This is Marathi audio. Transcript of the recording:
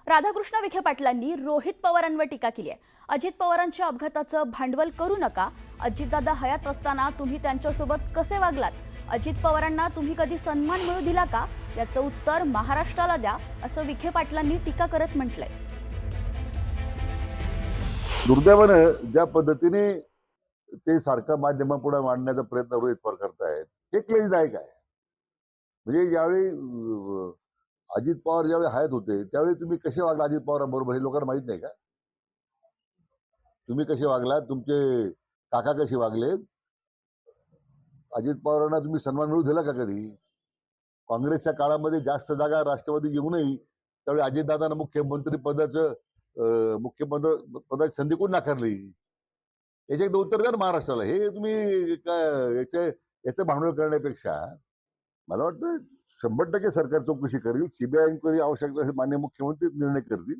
राधाकृष्ण विखे पाटलांनी रोहित पवारांवर टीका केली आहे। अजित पवारांच्या अपघाताचं भांडवल करू नका। अजितदादा हयात असताना तुम्ही त्यांच्यासोबत कसे वागलात? अजित पवारांना तुम्ही कधी सन्मान मिळू दिला का? याचं उत्तर महाराष्ट्राला द्या, असं विखे पाटलांनी टीका करत म्हटलंय। दुर्दैवानं ज्या पद्धतीने ते सारखं माध्यमापुढे मांडण्याचा प्रयत्न रोहित पवार करतायत हे क्लेशदायक आहे। म्हणजे ज्यावेळी अजित पवार ज्यावेळी हयात होते त्यावेळी तुम्ही कसे वागला अजित पवारांबरोबर हे लोकांना माहित नाही का? तुम्ही कसे वागलात, तुमचे काका कसे वागले, अजित पवारांना तुम्ही सन्मान मिळू दिला का कधी? काँग्रेसच्या काळामध्ये जास्त जागा राष्ट्रवादी येऊनही त्यावेळी अजितदादांना मुख्यमंत्री पदाची संधी कोण नाकारली? याचे एकदा उत्तर द्या ना महाराष्ट्राला। हे तुम्ही याचं भांडवल करण्यापेक्षा मला वाटतं 100% सरकार चौकशी करेल, सीबीआय इन्क्वायरी आवश्यकता असेल, माननीय मुख्यमंत्री निर्णय करतील।